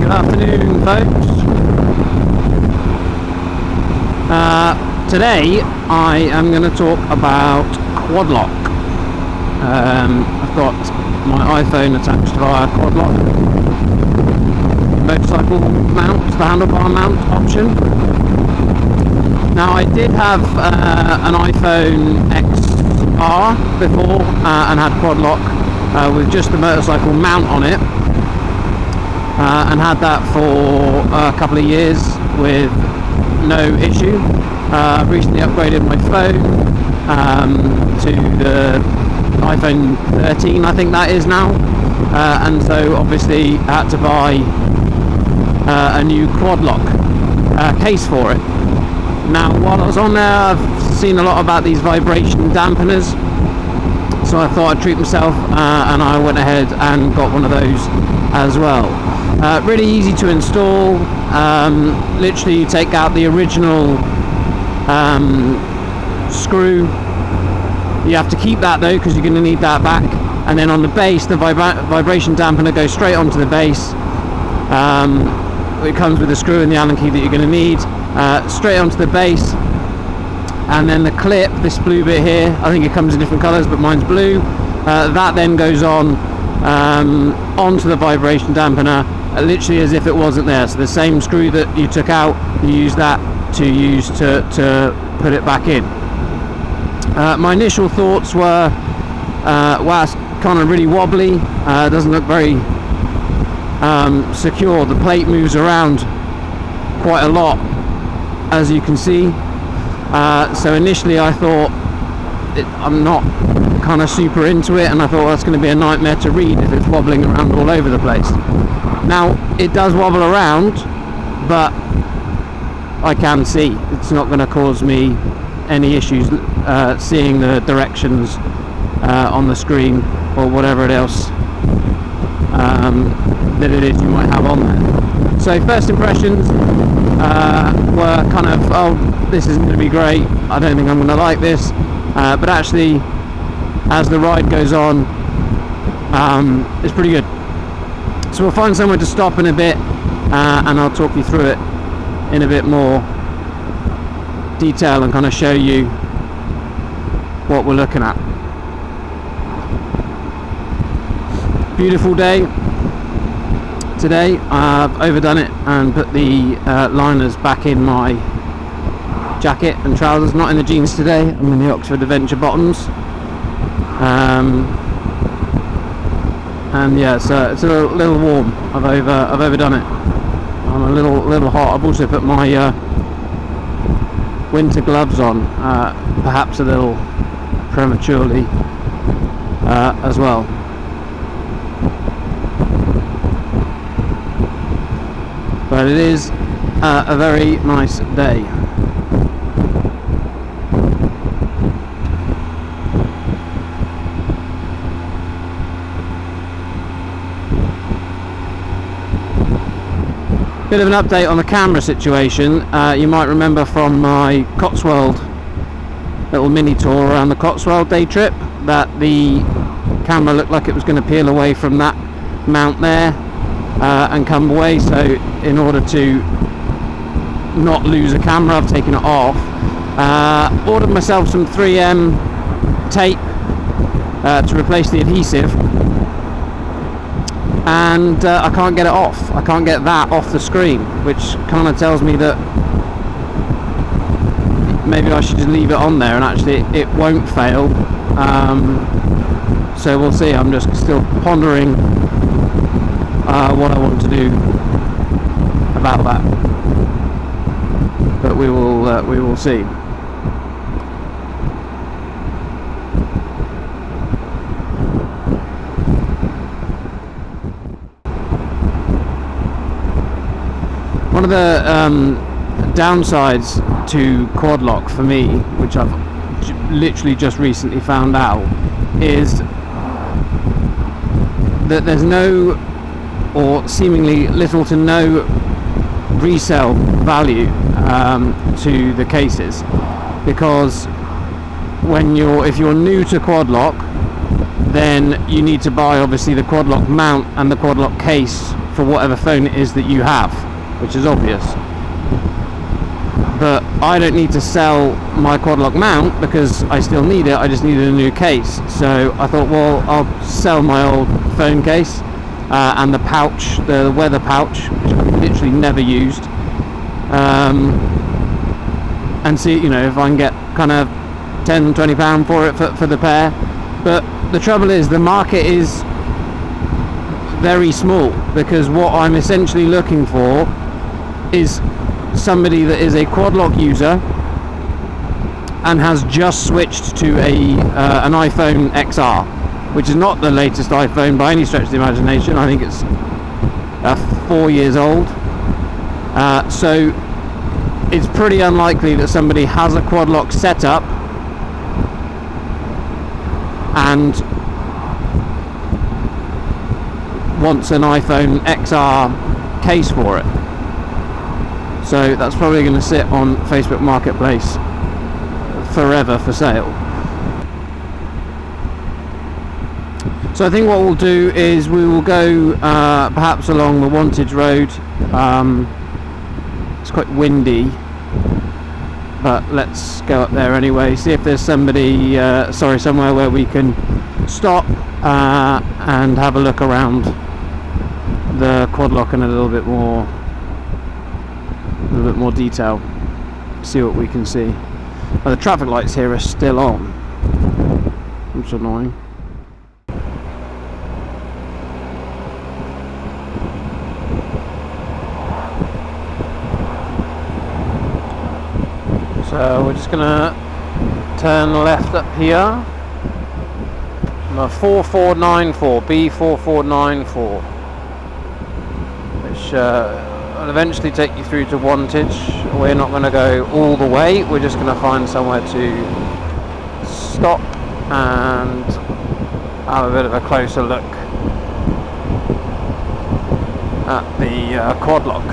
Good afternoon, folks. Today I am going to talk about quad lock. I've got my iPhone attached via quad lock. Motorcycle mount, the handlebar mount option. Now I did have an iPhone XR before and had quad lock with just the motorcycle mount on it. And had that for a couple of years with no issue. Recently upgraded my phone to the iPhone 13, I think that is now, and so obviously had to buy a new quad lock case for it. Now while I was on there, I've seen a lot about these vibration dampeners, so I thought I'd treat myself, and I went ahead and got one of those as well. Really easy to install. Literally you take out the original screw. You have to keep that though, because you're going to need that back. And then on the base, the vibration dampener goes straight onto the base. It comes with the screw and the Allen key that you're going to need, straight onto the base. And then the clip, this blue bit here, I think it comes in different colours, but mine's blue. That then goes on onto the vibration dampener, literally as if it wasn't there. So the same screw that you took out, you use that to put it back in. My initial thoughts were, wow, it's kind of really wobbly, it doesn't look very secure. The plate moves around quite a lot, as you can see. So initially I thought, I'm not kind of super into it, and I thought, well, that's going to be a nightmare to read if it's wobbling around all over the place. Now it does wobble around, but I can see it's not going to cause me any issues seeing the directions on the screen or whatever else that it is you might have on there. So first impressions were kind of, oh, this isn't going to be great, I don't think I'm going to like this, but actually as the ride goes on, it's pretty good. So we'll find somewhere to stop in a bit, and I'll talk you through it in a bit more detail and kind of show you what we're looking at. Beautiful day today. I've overdone it and put the liners back in my jacket and trousers, not in the jeans today. I'm in the Oxford Adventure bottoms, and yeah, so it's a little warm. I've overdone it. I'm a little hot. I've also put my winter gloves on, perhaps a little prematurely as well. But it is a very nice day. Bit of an update on the camera situation. You might remember from my Cotswold little mini tour around the Cotswold day trip that the camera looked like it was going to peel away from that mount there and come away. So in order to not lose a camera, I've taken it off. Ordered myself some 3M tape to replace the adhesive, and I can't get it off. I can't get that off the screen, which kind of tells me that maybe I should just leave it on there, and actually it won't fail. So we'll see. I'm just still pondering what I want to do about that, but we will see. One of the downsides to quad lock for me, which I've literally just recently found out, is that there's no, or seemingly little to no, resale value to the cases, because if you're new to quad lock, then you need to buy obviously the quad lock mount and the quad lock case for whatever phone it is that you have, which is obvious. But I don't need to sell my quad lock mount because I still need it. I just needed a new case. So I thought, well, I'll sell my old phone case and the pouch, the weather pouch, which I've literally never used, and see, you know, if I can get kind of £10-20 for it for the pair. But the trouble is, the market is very small, because what I'm essentially looking for is somebody that is a quad lock user and has just switched to an iPhone XR, which is not the latest iPhone by any stretch of the imagination. I think it's 4 years old. So it's pretty unlikely that somebody has a quad lock setup and wants an iPhone XR case for it. So that's probably going to sit on Facebook Marketplace forever for sale. So I think what we'll do is we will go perhaps along the Wantage Road. It's quite windy, but let's go up there anyway, see if there's somewhere where we can stop and have a look around the quad lock in a little bit more detail, see what we can see. Well, the traffic lights here are still on, which is annoying. So we're just gonna turn left up here. 4494, B4494, which will eventually take you through to Wantage. We're not going to go all the way, we're just going to find somewhere to stop and have a bit of a closer look at the quad lock.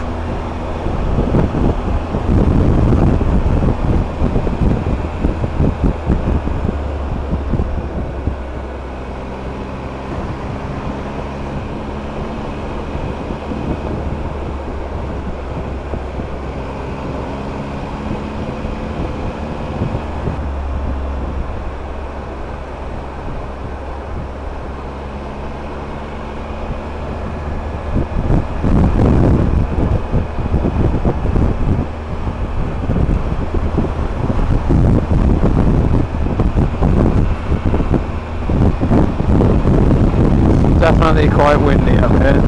Definitely quite windy up here.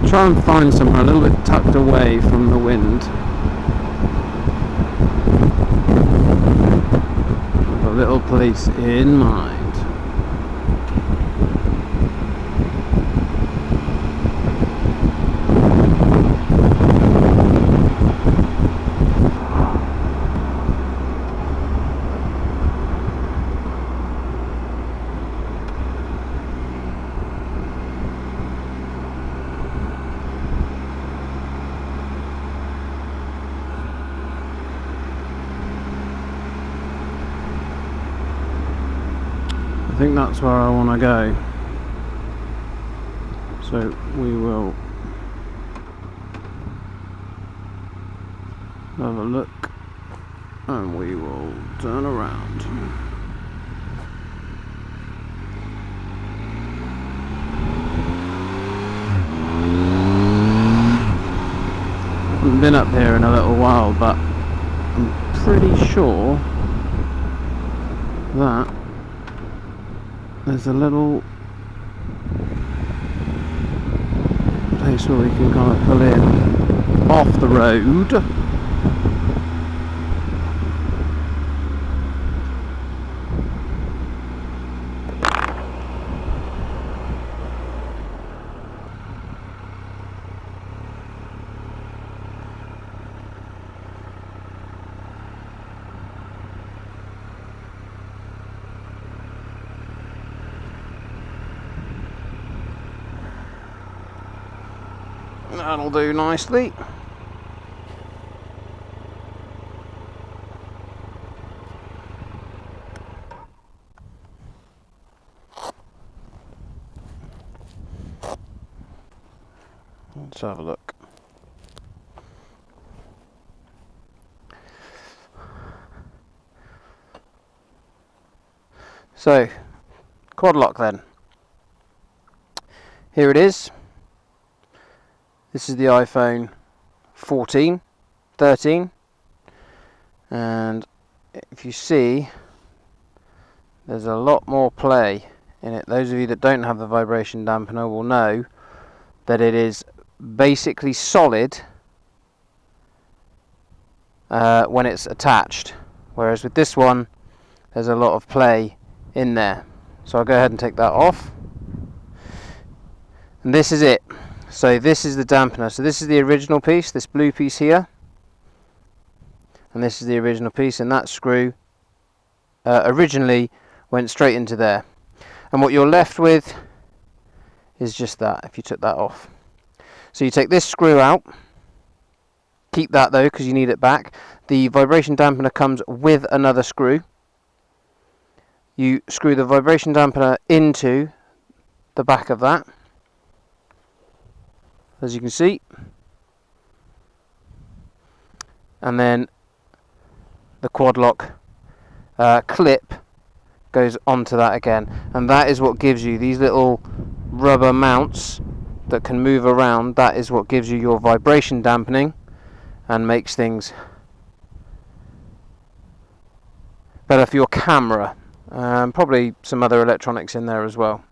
Try and find somewhere a little bit tucked away from the wind. With a little place in mind. I think that's where I want to go, so we will have a look and we will turn around. I haven't been up here in a little while, but I'm pretty sure that there's a little place where we can kind of pull in off the road. That'll do nicely. Let's have a look. So, quad lock then. Here it is. This is the iPhone 14, 13, and if you see, there's a lot more play in it. Those of you that don't have the vibration dampener will know that it is basically solid when it's attached, whereas with this one there's a lot of play in there. So I'll go ahead and take that off, and this is it. So this is the dampener. So this is the original piece, this blue piece here, and this is the original piece, and that screw originally went straight into there, and what you're left with is just that if you took that off. So you take this screw out, keep that though because you need it back. The vibration dampener comes with another screw. You screw the vibration dampener into the back of that, as you can see, and then the quad lock clip goes onto that again, and that is what gives you these little rubber mounts that can move around. That is what gives you your vibration dampening and makes things better for your camera. Probably some other electronics in there as well.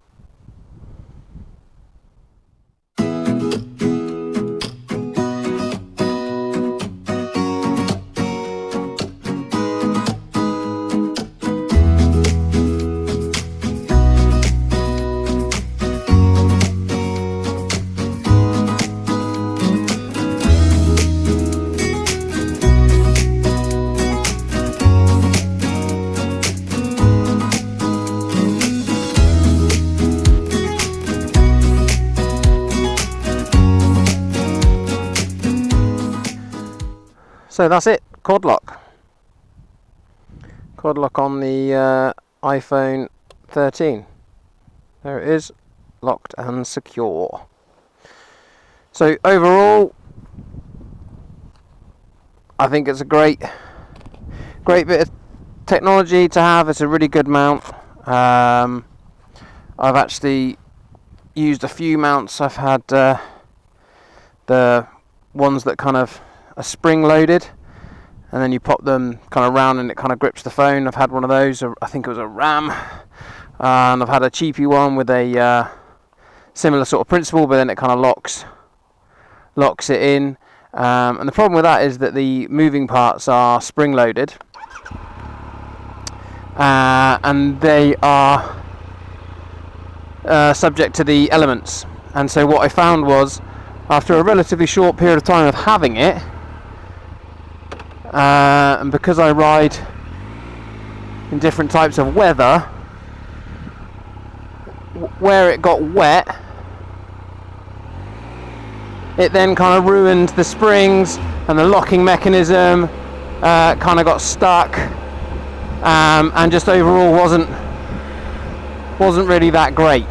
So that's it, quad lock. Quad lock on the iPhone 13. There it is, locked and secure. So overall, I think it's a great bit of technology to have. It's a really good mount. I've actually used a few mounts. I've had the ones that kind of are spring loaded, and then you pop them kind of round and it kind of grips the phone. I've had one of those, I think it was a RAM, and I've had a cheapy one with a similar sort of principle, but then it kind of locks it in, and the problem with that is that the moving parts are spring loaded, and they are subject to the elements. And so what I found was, after a relatively short period of time of having it, and because I ride in different types of weather, where it got wet, it then kind of ruined the springs, and the locking mechanism kind of got stuck, and just overall wasn't really that great.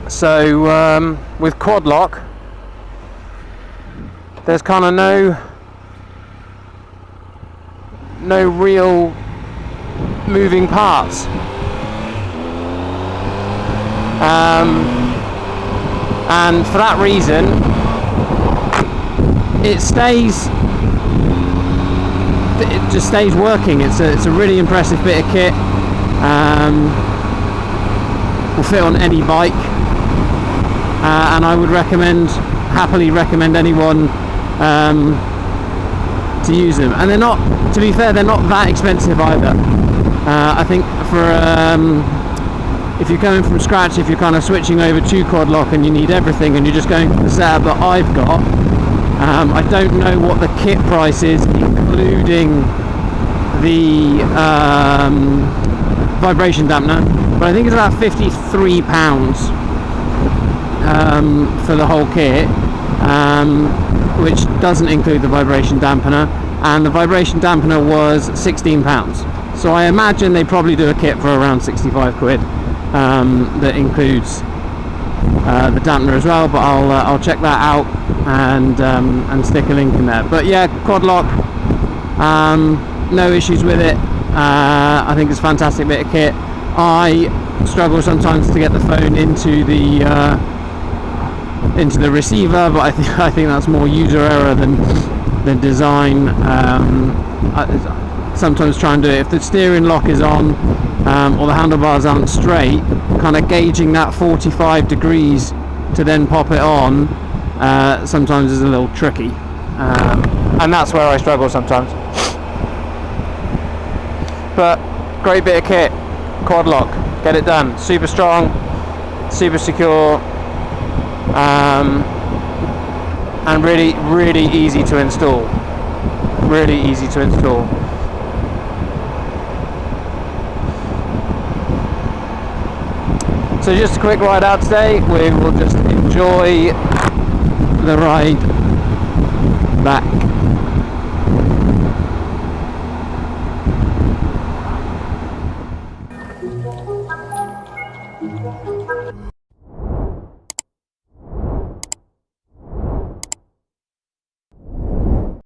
So with quad lock, there's kind of no real moving parts, and for that reason it just stays working. It's a really impressive bit of kit. Will fit on any bike, and I would happily recommend anyone to use them. And they're not, to be fair, they're not that expensive either. I think for if you're coming from scratch, if you're kind of switching over to quad lock and you need everything and you're just going for the setup that I've got, I don't know what the kit price is, including the vibration dampener, but I think it's about £53 for the whole kit, which doesn't include the vibration dampener, and the vibration dampener was £16. So I imagine they probably do a kit for around 65 quid that includes the dampener as well, but I'll check that out and stick a link in there. But yeah, quad lock, no issues with it. I think it's a fantastic bit of kit. I struggle sometimes to get the phone into the receiver, but I think that's more user error than design. Sometimes try and do it if the steering lock is on or the handlebars aren't straight, kind of gauging that 45 degrees to then pop it on sometimes is a little tricky, and that's where I struggle sometimes. But great bit of kit, quad lock, get it done. Super strong, super secure, and really easy to install. Really easy to install. So just a quick ride out today. We will just enjoy the ride back